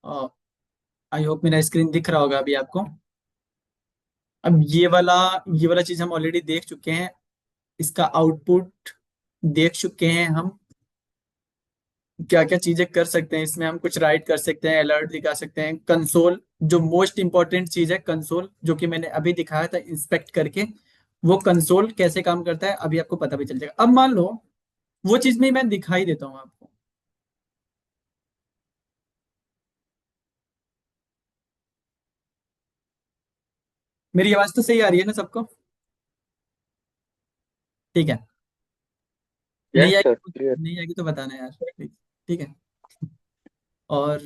I hope मेरा screen दिख रहा होगा अभी आपको। अब ये वाला चीज हम ऑलरेडी देख चुके हैं। इसका आउटपुट देख चुके हैं हम। क्या क्या चीजें कर सकते हैं इसमें, हम कुछ राइट कर सकते हैं, अलर्ट दिखा सकते हैं, कंसोल जो मोस्ट इंपॉर्टेंट चीज है, कंसोल जो कि मैंने अभी दिखाया था इंस्पेक्ट करके। वो कंसोल कैसे काम करता है अभी आपको पता भी चल जाएगा। अब मान लो वो चीज में मैं दिखाई देता हूँ आपको। मेरी आवाज तो सही आ रही है ना सबको? ठीक है। नहीं यस सर, आएगी? क्लियर। नहीं आएगी तो बताना यार, प्लीज। ठीक है। और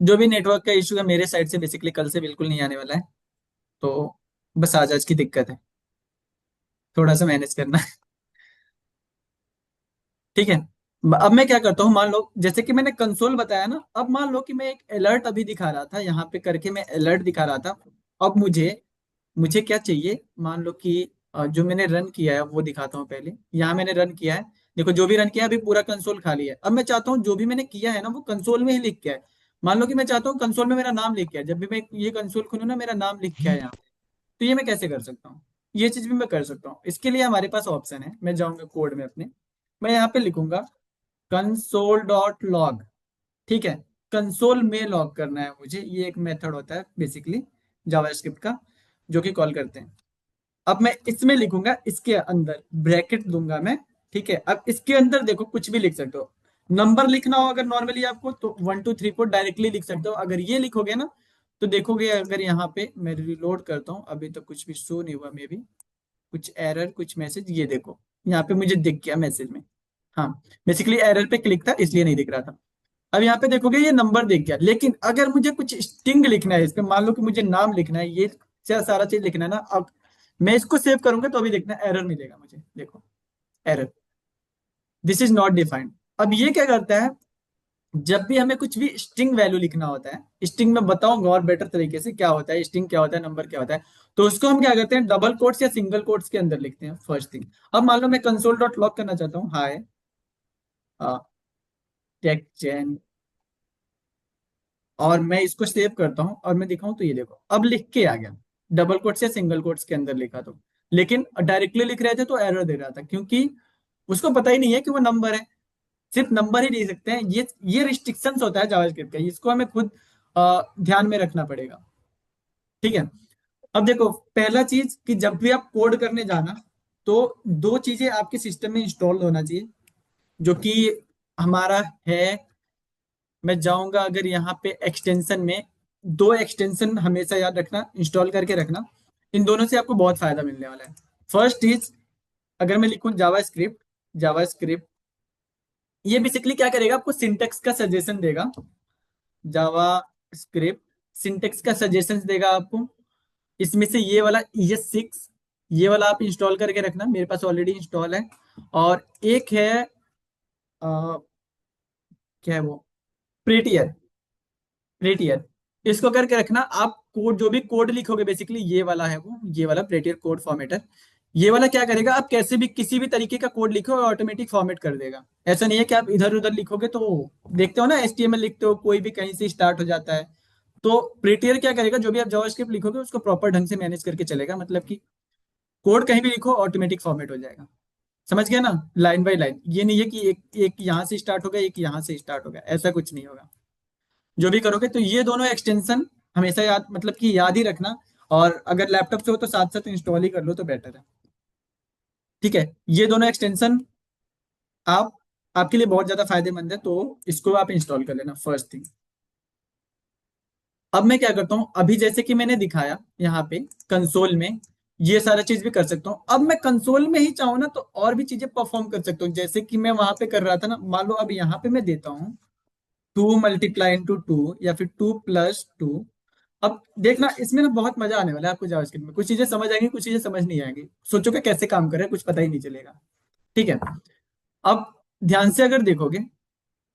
जो भी नेटवर्क का इशू है मेरे साइड से बेसिकली कल से बिल्कुल नहीं आने वाला है। तो बस आज आज की दिक्कत है, थोड़ा सा मैनेज करना है। ठीक है। अब मैं क्या करता हूँ, मान लो जैसे कि मैंने कंसोल बताया ना, अब मान लो कि मैं एक अलर्ट अभी दिखा रहा था यहाँ पे करके, मैं अलर्ट दिखा रहा था। अब मुझे मुझे क्या चाहिए, मान लो कि जो मैंने रन किया है वो दिखाता हूँ पहले। यहाँ मैंने रन किया है। देखो जो भी रन किया है अभी पूरा कंसोल खाली है। अब मैं चाहता हूँ जो भी मैंने किया है ना वो कंसोल में ही लिख के है। मान लो कि मैं चाहता हूँ कंसोल में मेरा नाम लिख के है, जब भी मैं ये कंसोल खोलूँ ना मेरा नाम लिख के है यहाँ। तो ये मैं कैसे कर सकता हूँ? ये चीज भी मैं कर सकता हूँ। इसके लिए हमारे पास ऑप्शन है, मैं जाऊंगा कोड में अपने। मैं यहाँ पे लिखूंगा कंसोल डॉट लॉग। ठीक है। कंसोल में लॉग करना है मुझे, ये एक मेथड होता है बेसिकली जावास्क्रिप्ट का, जो कि कॉल करते हैं। अब मैं इसमें लिखूंगा, इसके अंदर ब्रैकेट दूंगा मैं। ठीक है। अब इसके अंदर देखो कुछ भी लिख सकते हो। नंबर लिखना हो अगर नॉर्मली आपको तो 1 2 3 4 डायरेक्टली लिख सकते हो। अगर ये लिखोगे ना तो देखोगे, अगर यहाँ पे मैं रिलोड करता हूँ अभी तो कुछ भी शो नहीं हुआ, मे भी कुछ एरर कुछ मैसेज, ये देखो यहाँ पे मुझे दिख गया मैसेज में। हाँ, बेसिकली एरर पे क्लिक था इसलिए नहीं दिख रहा था। अब यहाँ पे देखोगे ये नंबर दिख गया, लेकिन अगर मुझे कुछ स्ट्रिंग लिखना है इस पे, मान लो कि मुझे नाम लिखना है, ये सारा चीज लिखना है ना। अब मैं इसको सेव करूंगा तो अभी देखना एरर मिलेगा मुझे, देखो error, this is not defined. अब ये क्या करता है, जब भी हमें कुछ भी स्ट्रिंग वैल्यू लिखना होता है, स्ट्रिंग में बताऊंगा और बेटर तरीके से क्या होता है, स्ट्रिंग क्या होता है, नंबर क्या होता है। तो उसको हम क्या करते हैं, डबल कोट्स या सिंगल कोट्स के अंदर लिखते हैं फर्स्ट थिंग। अब मान लो मैं कंसोल डॉट लॉग करना चाहता हूँ, हाय टेक चैन, और मैं इसको सेव करता हूँ और मैं दिखाऊं तो ये देखो अब लिख के आ गया। डबल कोट्स या सिंगल कोट्स के अंदर लिखा तो, लेकिन डायरेक्टली लिख रहे थे तो एरर दे रहा था, क्योंकि उसको पता ही नहीं है कि वो नंबर है। सिर्फ नंबर ही दे सकते हैं, ये रिस्ट्रिक्शंस होता है जावास्क्रिप्ट का, इसको हमें खुद ध्यान में रखना पड़ेगा। ठीक है। अब देखो पहला चीज कि जब भी आप कोड करने जाना तो दो चीजें आपके सिस्टम में इंस्टॉल होना चाहिए, जो कि हमारा है। मैं जाऊंगा अगर यहाँ पे एक्सटेंशन में, दो एक्सटेंशन हमेशा याद रखना, इंस्टॉल करके रखना। इन दोनों से आपको बहुत फायदा मिलने वाला है। फर्स्ट इज, अगर मैं लिखूं जावा स्क्रिप्ट, जावा स्क्रिप्ट ये बेसिकली क्या करेगा, आपको सिंटेक्स का सजेशन देगा। जावा स्क्रिप्ट सिंटेक्स का सजेशन देगा आपको। इसमें से ये वाला ES6, ये वाला आप इंस्टॉल करके रखना, मेरे पास ऑलरेडी इंस्टॉल है। और एक है क्या है वो, प्रेटियर, प्रेटियर, इसको करके रखना। आप कोड जो भी कोड लिखोगे बेसिकली ये वाला है वो, ये वाला प्रेटियर कोड फॉर्मेटर। ये वाला क्या करेगा, आप कैसे भी किसी भी तरीके का कोड लिखो ऑटोमेटिक फॉर्मेट कर देगा। ऐसा नहीं है कि आप इधर उधर लिखोगे तो, देखते हो ना HTML लिखते हो कोई भी कहीं से स्टार्ट हो जाता है। तो प्रीटियर क्या करेगा, जो भी आप जावास्क्रिप्ट लिखोगे उसको प्रॉपर ढंग से मैनेज करके चलेगा, मतलब कि कोड कहीं भी लिखो ऑटोमेटिक फॉर्मेट हो जाएगा। समझ गया ना, लाइन बाय लाइन। ये नहीं है कि एक एक यहाँ से स्टार्ट होगा एक यहाँ से स्टार्ट होगा, ऐसा कुछ नहीं होगा। जो भी करोगे तो ये दोनों एक्सटेंशन हमेशा याद, मतलब कि याद ही रखना। और अगर लैपटॉप से हो तो साथ साथ इंस्टॉल ही कर लो तो बेटर है। ठीक है। ये दोनों एक्सटेंशन आप आपके लिए बहुत ज्यादा फायदेमंद है, तो इसको आप इंस्टॉल कर लेना फर्स्ट थिंग। अब मैं क्या करता हूँ, अभी जैसे कि मैंने दिखाया यहाँ पे कंसोल में ये सारा चीज भी कर सकता हूँ। अब मैं कंसोल में ही चाहूँ ना तो और भी चीजें परफॉर्म कर सकता हूँ, जैसे कि मैं वहां पे कर रहा था ना। मान लो अब यहाँ पे मैं देता हूँ 2 × 2 या फिर 2 + 2। अब देखना इसमें ना बहुत मजा आने वाला है आपको जावास्क्रिप्ट में, कुछ चीजें समझ आएंगी कुछ चीजें समझ नहीं आएंगी, सोचोगे कैसे काम कर रहा है कुछ पता ही नहीं चलेगा। ठीक है। अब ध्यान से अगर देखोगे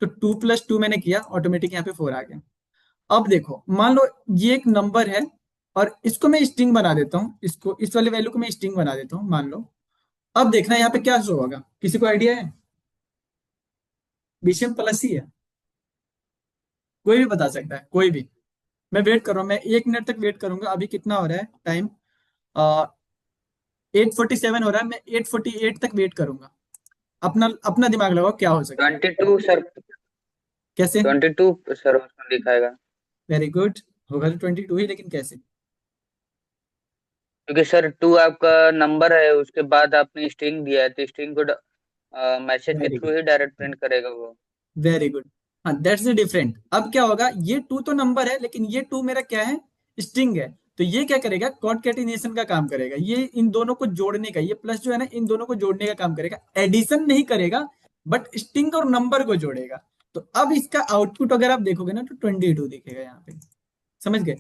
तो 2 + 2 मैंने किया, ऑटोमेटिक यहाँ पे 4 आ गया। अब देखो मान लो ये एक नंबर है और इसको मैं स्ट्रिंग बना देता हूँ, इसको इस वाले वैल्यू को मैं स्ट्रिंग बना देता हूँ मान लो। अब देखना यहाँ पे क्या शो होगा, किसी को आइडिया है? बीच में प्लस ही है। कोई भी बता सकता है, कोई भी। मैं वेट कर रहा हूँ, मैं 1 मिनट तक वेट करूंगा। अभी कितना हो रहा है टाइम? 8:47 हो रहा है, मैं 8:48 तक वेट करूंगा। अपना अपना दिमाग लगाओ क्या हो सकता है। 22 सर। कैसे? 22 सर उसमें दिखाएगा। Very good. होगा तो 22 ही, लेकिन कैसे? क्योंकि सर 2 आपका नंबर है, उसके बाद आपने स्ट्रिंग दिया है, तो स्ट्रिंग को मैसेज के वेरी गुड, थ्रू ही डायरेक्ट प्रिंट करेगा वो। Very good. हाँ, दैट्स द डिफरेंट। अब क्या होगा, ये टू तो नंबर है, लेकिन ये टू मेरा क्या है? स्ट्रिंग है। तो ये क्या करेगा? कॉनकैटिनेशन का काम करेगा। ये इन दोनों को जोड़ने का, ये प्लस जो है ना, इन दोनों को जोड़ने का काम करेगा, एडिशन नहीं करेगा। बट स्ट्रिंग और नंबर को जोड़ेगा। तो अब इसका आउटपुट अगर आप देखोगे ना, तो 22 दिखेगा यहाँ पे। समझ गए?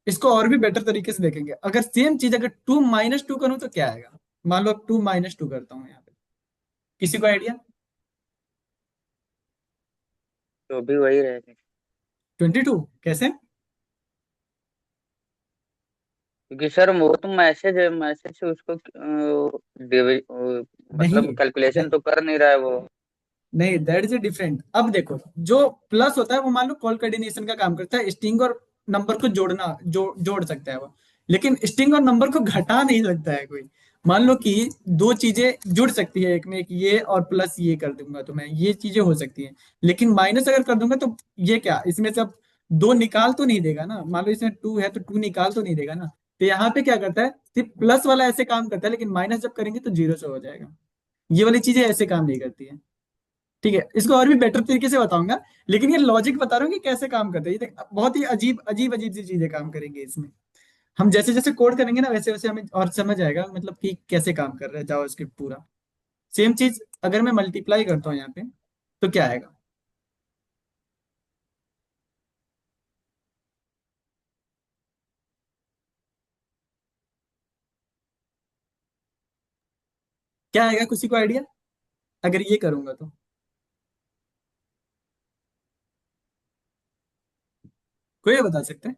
इसको और भी बेटर तरीके से देखेंगे। अगर सेम चीज अगर 2 - 2 करूं तो क्या आएगा? मान लो 2 - 2 करता हूँ यहाँ पे। किसी को आइडिया? तो भी वही रहेगा। 22 कैसे? क्योंकि सर वो तो मैसेज है, मैसेज से उसको नहीं, मतलब कैलकुलेशन तो कर नहीं रहा है वो। नहीं, दैट इज डिफरेंट। अब देखो, जो प्लस होता है वो मान लो कॉल कोऑर्डिनेशन का काम करता है, स्ट्रिंग और नंबर को जोड़ना, जोड़ सकता है वो। लेकिन स्ट्रिंग और नंबर को घटा नहीं सकता है कोई। मान लो कि दो चीजें जुड़ सकती है एक में, एक ये और प्लस ये कर दूंगा तो मैं, ये चीजें हो सकती है। लेकिन माइनस अगर कर दूंगा तो ये क्या, इसमें से अब दो निकाल तो नहीं देगा ना। मान लो इसमें 2 है तो 2 निकाल तो नहीं देगा ना। तो यहाँ पे क्या करता है, सिर्फ प्लस वाला ऐसे काम करता है, लेकिन माइनस जब करेंगे तो 0 से हो जाएगा। ये वाली चीजें ऐसे काम नहीं करती है। ठीक है, इसको और भी बेटर तरीके से बताऊंगा। लेकिन ये लॉजिक बता रहा हूँ कि कैसे काम करते हैं। ये बहुत ही अजीब अजीब अजीब सी चीजें काम करेंगे इसमें। हम जैसे जैसे कोड करेंगे ना, वैसे वैसे हमें और समझ आएगा, मतलब कि कैसे काम कर रहा है जावास्क्रिप्ट पूरा। सेम चीज अगर मैं मल्टीप्लाई करता हूँ यहाँ पे, तो क्या आएगा? क्या आएगा, किसी को आइडिया? अगर ये करूंगा तो कोई बता सकता है?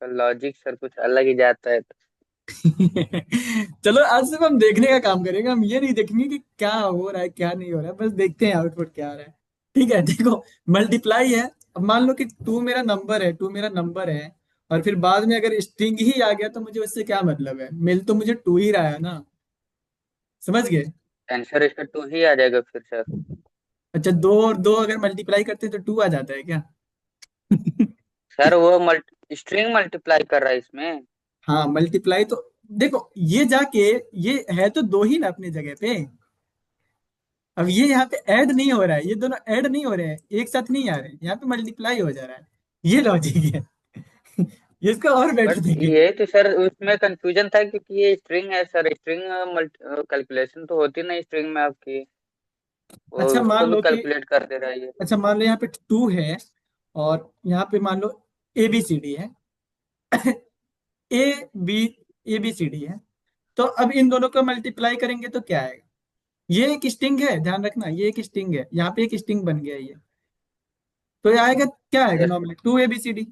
तो लॉजिक सर कुछ अलग ही जाता है। चलो, आज सिर्फ हम देखने का काम करेंगे। हम ये नहीं देखेंगे कि क्या हो रहा है क्या नहीं हो रहा है, बस देखते हैं आउटपुट क्या आ रहा है। ठीक है, देखो, मल्टीप्लाई है। अब मान लो कि टू मेरा नंबर है, टू मेरा नंबर है। और फिर बाद में अगर स्ट्रिंग ही आ गया तो मुझे उससे क्या मतलब है? मिल तो मुझे टू ही रहा है ना। समझ गए? आंसर इसका 2 ही आ जाएगा फिर सर। अच्छा, दो और दो अगर मल्टीप्लाई करते हैं तो टू आ जाता है क्या? सर वो स्ट्रिंग मल्टीप्लाई कर रहा है इसमें। हाँ, मल्टीप्लाई तो देखो, ये जाके, ये है तो दो ही ना अपनी जगह पे। अब ये यहाँ पे ऐड नहीं हो रहा है, ये दोनों ऐड नहीं हो रहे हैं, एक साथ नहीं आ रहे हैं, यहाँ पे मल्टीप्लाई हो जा रहा है। ये लॉजिक है। इसका और बेटर बट देखेंगे। ये तो सर उसमें कंफ्यूजन था, क्योंकि ये स्ट्रिंग है सर, स्ट्रिंग कैलकुलेशन तो होती नहीं स्ट्रिंग में आपकी। वो अच्छा मान उसको भी लो कि, कैलकुलेट कर दे रहा है ये। अच्छा मान लो यहाँ पे टू है, और यहाँ पे मान लो ए बी सी डी है। A B A B C D है। तो अब इन दोनों को मल्टीप्लाई करेंगे तो क्या आएगा? ये एक स्ट्रिंग है, ध्यान रखना, ये एक स्ट्रिंग है, यहाँ पे एक स्ट्रिंग बन गया ये। तो ये आएगा, क्या आएगा yes. Normally? To A B C D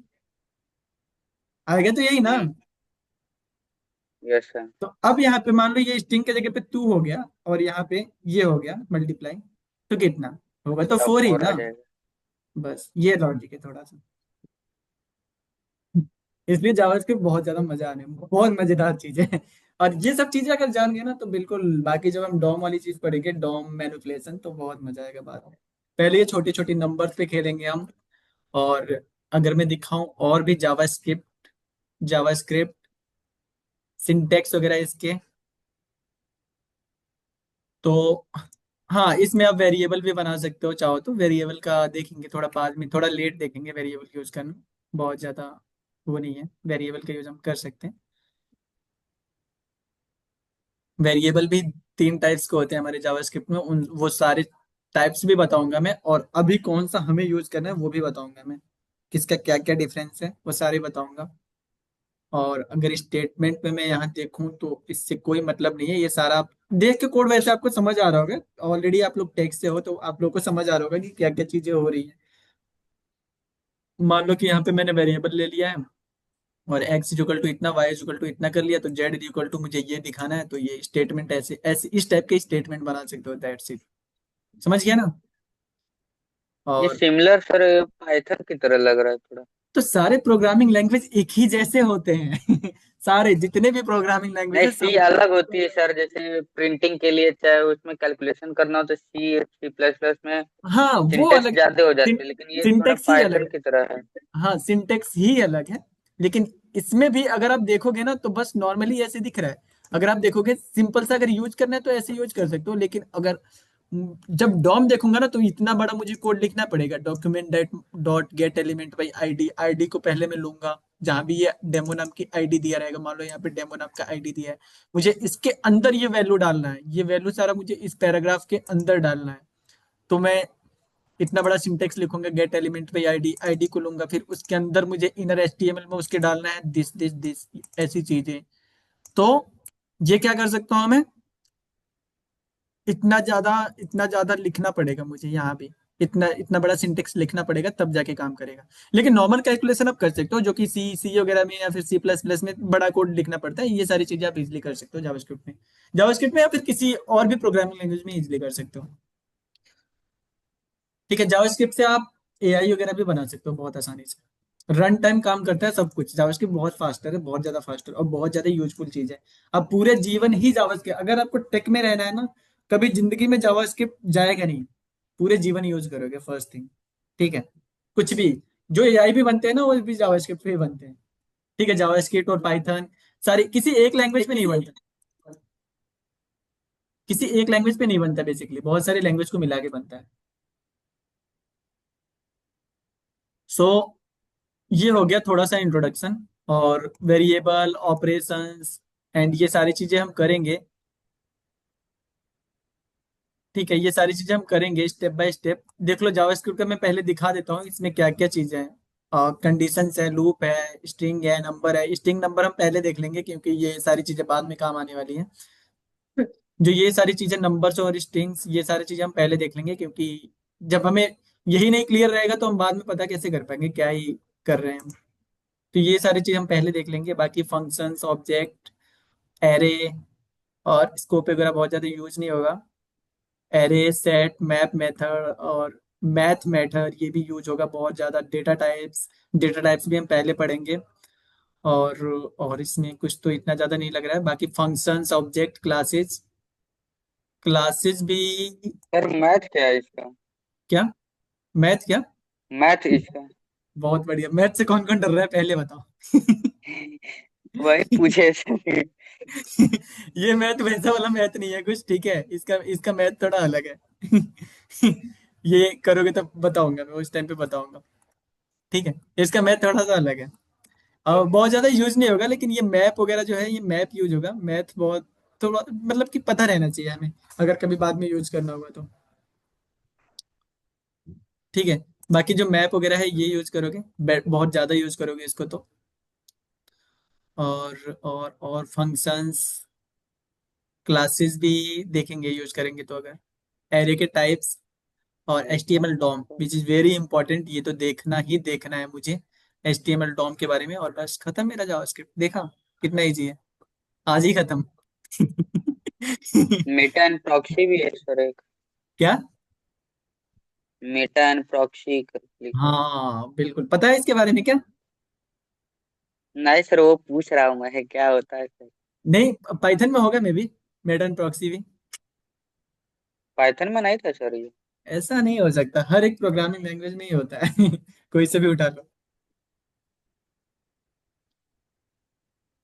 आएगा, तो यही ना। हम्म। Yes sir. तो अब यहाँ पे मान लो ये स्ट्रिंग की जगह पे टू हो गया, और यहाँ पे ये हो गया मल्टीप्लाई। तो कितना होगा? तो तब फोर ही 4 ना। आ जाएगा। बस ये लॉजिक है थोड़ा सा। इसलिए जावास्क्रिप्ट बहुत ज्यादा मजा आने में, बहुत मजेदार चीज है। और ये सब चीजें अगर जान गए ना तो बिल्कुल, बाकी जब हम डॉम वाली चीज पढ़ेंगे, डॉम मैनिपुलेशन, तो बहुत मजा आएगा बाद में। पहले ये छोटी छोटी नंबर्स पे खेलेंगे हम। और अगर मैं दिखाऊं और भी जावास्क्रिप्ट, जावास्क्रिप्ट सिंटेक्स वगैरह इसके, तो हाँ, इसमें आप वेरिएबल भी बना सकते हो चाहो तो। वेरिएबल का देखेंगे थोड़ा बाद में, थोड़ा लेट देखेंगे वेरिएबल यूज करना। बहुत ज्यादा वो नहीं है, वेरिएबल का यूज हम कर सकते हैं। वेरिएबल भी 3 टाइप्स के होते हैं हमारे जावास्क्रिप्ट में, उन वो सारे टाइप्स भी बताऊंगा मैं, और अभी कौन सा हमें यूज करना है वो भी बताऊंगा मैं। किसका क्या क्या डिफरेंस है वो सारे बताऊंगा। और अगर स्टेटमेंट में मैं यहाँ देखूं तो इससे कोई मतलब नहीं है, ये सारा आप देख के कोड वैसे आपको समझ आ रहा होगा। ऑलरेडी आप लोग टेक्स्ट से हो तो आप लोग को समझ आ रहा होगा कि क्या क्या चीजें हो रही है। मान लो कि यहाँ पे मैंने वेरिएबल ले लिया है, और एक्स इज इक्वल टू इतना, वाई इज इक्वल टू इतना कर लिया, तो जेड इज इक्वल टू मुझे ये दिखाना है, तो ये स्टेटमेंट ऐसे ऐसे इस टाइप के स्टेटमेंट बना सकते हो, दैट्स इट। समझ गया ना? ये और सिमिलर सर पाइथन की तरह लग रहा है थोड़ा। तो सारे प्रोग्रामिंग लैंग्वेज एक ही जैसे होते हैं। सारे जितने भी प्रोग्रामिंग लैंग्वेज नहीं, है सी सब। अलग होती है सर, जैसे प्रिंटिंग के लिए चाहे उसमें कैलकुलेशन करना हो तो सी सी प्लस प्लस में हाँ वो सिंटेक्स अलग। ज्यादा हो जाती है, लेकिन ये थोड़ा सिंटेक्स ही अलग पाइथन है। की तरह है। हाँ सिंटेक्स ही अलग है। लेकिन इसमें भी अगर आप देखोगे ना तो बस नॉर्मली ऐसे दिख रहा है। अगर आप देखोगे सिंपल सा अगर यूज करना है तो ऐसे यूज कर सकते हो, लेकिन अगर जब डॉम देखूंगा ना तो इतना बड़ा मुझे कोड लिखना पड़ेगा। Document date dot gate element by ID, ID को पहले मैं लूंगा जहां भी ये डेमो नाम की आईडी दिया रहेगा। मान लो यहाँ पे डेमो नाम का आईडी दिया है, मुझे इसके अंदर ये वैल्यू डालना है। ये वैल्यू सारा मुझे इस पैराग्राफ के अंदर डालना है। तो मैं इतना बड़ा सिंटेक्स लिखूंगा, गेट एलिमेंट पे आईडी, आईडी को लूंगा, फिर उसके अंदर मुझे इनर एचटीएमएल में उसके डालना है दिस दिस दिस, ऐसी चीजें। तो ये क्या कर सकता हूँ मैं, इतना ज्यादा लिखना पड़ेगा मुझे यहाँ भी। इतना इतना बड़ा सिंटेक्स लिखना पड़ेगा तब जाके काम करेगा। लेकिन नॉर्मल कैलकुलेशन आप कर सकते हो, जो कि सी सी वगैरह में या फिर सी प्लस प्लस में बड़ा कोड लिखना पड़ता है। ये सारी चीजें आप इजिली कर सकते हो जावास्क्रिप्ट में। जावास्क्रिप्ट में या फिर किसी और भी प्रोग्रामिंग लैंग्वेज में इजिली कर सकते हो। ठीक है, जावास्क्रिप्ट से आप एआई वगैरह भी बना सकते हो बहुत आसानी से। रन टाइम काम करता है सब कुछ। जावास्क्रिप्ट बहुत फास्टर है, बहुत ज्यादा फास्टर और बहुत ज्यादा यूजफुल चीज है। अब पूरे जीवन ही जावास्क्रिप्ट, अगर आपको टेक में रहना है ना, कभी जिंदगी में जावास्क्रिप्ट जाएगा नहीं। पूरे जीवन यूज करोगे फर्स्ट थिंग। ठीक है, कुछ भी जो एआई भी बनते हैं ना वो भी जावास्क्रिप्ट पे ही बनते हैं। ठीक है, जावास्क्रिप्ट और पाइथन सारी किसी एक लैंग्वेज पे नहीं बनता। किसी एक लैंग्वेज पे नहीं बनता, बेसिकली बहुत सारी लैंग्वेज को मिला के बनता है। सो ये हो गया थोड़ा सा इंट्रोडक्शन। और वेरिएबल ऑपरेशंस एंड ये सारी चीजें हम करेंगे। ठीक है, ये सारी चीजें हम करेंगे स्टेप बाय स्टेप। देख लो जावास्क्रिप्ट का मैं पहले दिखा देता हूँ इसमें क्या क्या चीजें हैं। कंडीशंस है, लूप है, स्ट्रिंग है, नंबर है। स्ट्रिंग नंबर हम पहले देख लेंगे क्योंकि ये सारी चीजें बाद में काम आने वाली हैं। जो ये सारी चीजें नंबर्स और स्ट्रिंग्स, ये सारी चीजें हम पहले देख लेंगे, क्योंकि जब हमें यही नहीं क्लियर रहेगा तो हम बाद में पता कैसे कर पाएंगे क्या ही कर रहे हैं हम। तो ये सारी चीज हम पहले देख लेंगे। बाकी फंक्शंस, ऑब्जेक्ट, एरे और स्कोप वगैरह बहुत ज्यादा यूज नहीं होगा। एरे, सेट, मैप मेथड और मैथ मेथड ये भी यूज होगा बहुत ज्यादा। डेटा टाइप्स, डेटा टाइप्स भी हम पहले पढ़ेंगे। और और इसमें कुछ तो इतना ज्यादा नहीं लग रहा है। बाकी फंक्शंस, ऑब्जेक्ट, क्लासेस, क्लासेस भी। सर मैथ क्या है इसका? क्या? मैथ क्या? मैथ इसका। बहुत बढ़िया। मैथ से कौन कौन डर रहा है पहले बताओ। वही पूछे सर। ये मैथ वैसा वाला मैथ नहीं है कुछ। ठीक है, इसका इसका मैथ थोड़ा अलग है। ये करोगे तब बताऊंगा, मैं उस टाइम पे बताऊंगा। ठीक है, इसका मैथ थोड़ा सा अलग है। बहुत ज्यादा यूज नहीं होगा, लेकिन ये मैप वगैरह जो है ये मैप यूज होगा। मैथ बहुत थोड़ा मतलब कि पता रहना चाहिए हमें, अगर कभी बाद में यूज करना होगा तो। ठीक है, बाकी जो मैप वगैरह है ये यूज करोगे, बहुत ज्यादा यूज करोगे इसको तो। और फंक्शंस, क्लासेस भी देखेंगे यूज करेंगे तो। अगर एरे के टाइप्स और HTML DOM which is very important, ये तो देखना ही देखना है मुझे HTML डॉम के बारे में। और बस खत्म मेरा जावास्क्रिप्ट। देखा कितना इजी है, आज ही खत्म। मेटा एंड प्रॉक्सी भी है सर एक। क्या? मेटा एंड प्रॉक्सी लिखा है। हाँ बिल्कुल पता है इसके बारे में क्या? नहीं सर, वो पूछ रहा हूँ मैं क्या होता है सर। नहीं, पाइथन में होगा मे बी, मेडन प्रॉक्सी भी। पाइथन में नहीं था सर ये। ऐसा नहीं हो सकता, हर एक प्रोग्रामिंग लैंग्वेज में ही होता है। कोई से भी उठा लो।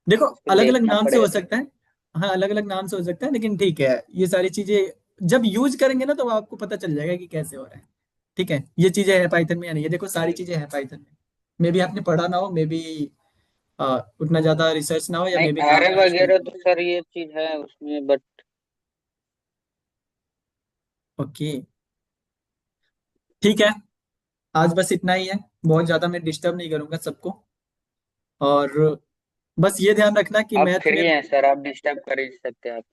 देखो इसको अलग अलग देखना नाम से हो पड़ेगा सर। सकता है। हाँ अलग अलग नाम से हो सकता है, लेकिन ठीक है ये सारी चीजें जब यूज करेंगे ना तो आपको पता चल जाएगा कि कैसे हो रहा है। ठीक है, ये चीजें है पाइथन में या नहीं है। देखो सारी चीजें हैं पाइथन में। मे बी आपने पढ़ा ना हो, मे बी उतना ज्यादा रिसर्च ना हो, या नहीं, मे बी काम एरे ना आजकल। वगैरह तो सर ये चीज है उसमें, बट ओके, ठीक है। आज बस इतना ही है। बहुत ज्यादा मैं डिस्टर्ब नहीं करूंगा सबको। और बस ये ध्यान रखना कि आप मैथ में। फ्री हैं सर, आप डिस्टर्ब कर ही सकते हैं आप।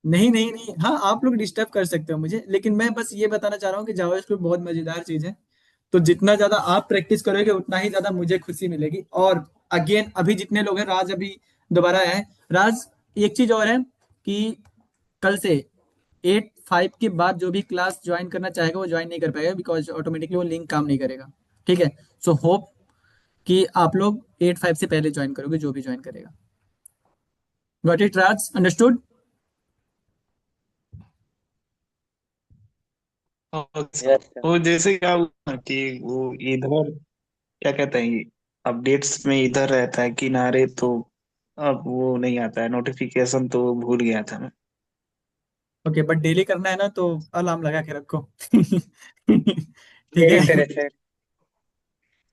नहीं नहीं नहीं, हाँ आप लोग डिस्टर्ब कर सकते हो मुझे, लेकिन मैं बस ये बताना चाह रहा हूँ कि जावास्क्रिप्ट बहुत मजेदार चीज है। तो जितना ज्यादा आप प्रैक्टिस करोगे उतना ही ज्यादा मुझे खुशी मिलेगी। और अगेन अभी जितने लोग हैं, राज अभी दोबारा आया है। राज, एक चीज और है कि कल से 8 5 के बाद जो भी क्लास ज्वाइन करना चाहेगा वो ज्वाइन नहीं कर पाएगा, बिकॉज ऑटोमेटिकली वो लिंक काम नहीं करेगा। ठीक है। सो होप कि आप लोग 8-5 से पहले ज्वाइन करोगे, जो भी ज्वाइन करेगा। Got it Raj, understood? और यस सर। वो जैसे क्या हुआ ना कि वो इधर क्या कहते हैं, अपडेट्स में इधर रहता है किनारे, तो अब वो नहीं आता है नोटिफिकेशन, तो भूल गया था मैं। ओके, बट डेली करना है ना, तो अलार्म लगा के रखो। ठीक यही है। करे सर।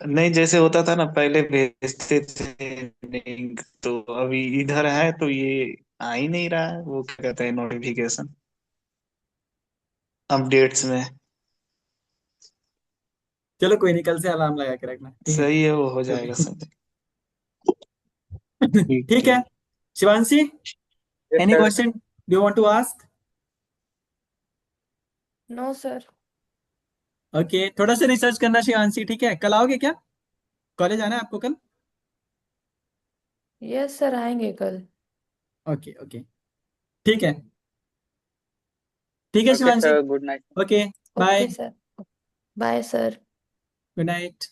नहीं, जैसे होता था ना पहले भेजते थे लिंक, तो अभी इधर है तो ये आ ही नहीं रहा है, वो क्या कहते हैं नोटिफिकेशन अपडेट्स में। चलो कोई नहीं, कल से अलार्म लगा के रखना, ठीक है। सही है, वो हो जो जाएगा भी। सब। ठीक ठीक है। ठीक। Shivanshi, yes any sir. Question do want to ask? No sir. Okay, थोड़ा सा रिसर्च करना शिवांशी, ठीक है? कल आओगे क्या? कॉलेज आना है आपको कल? यस सर, आएंगे कल। ओके ओके, ठीक है। ठीक है okay Shivanshi. Sir, good night. Okay, bye. Okay sir. Bye sir. Good night.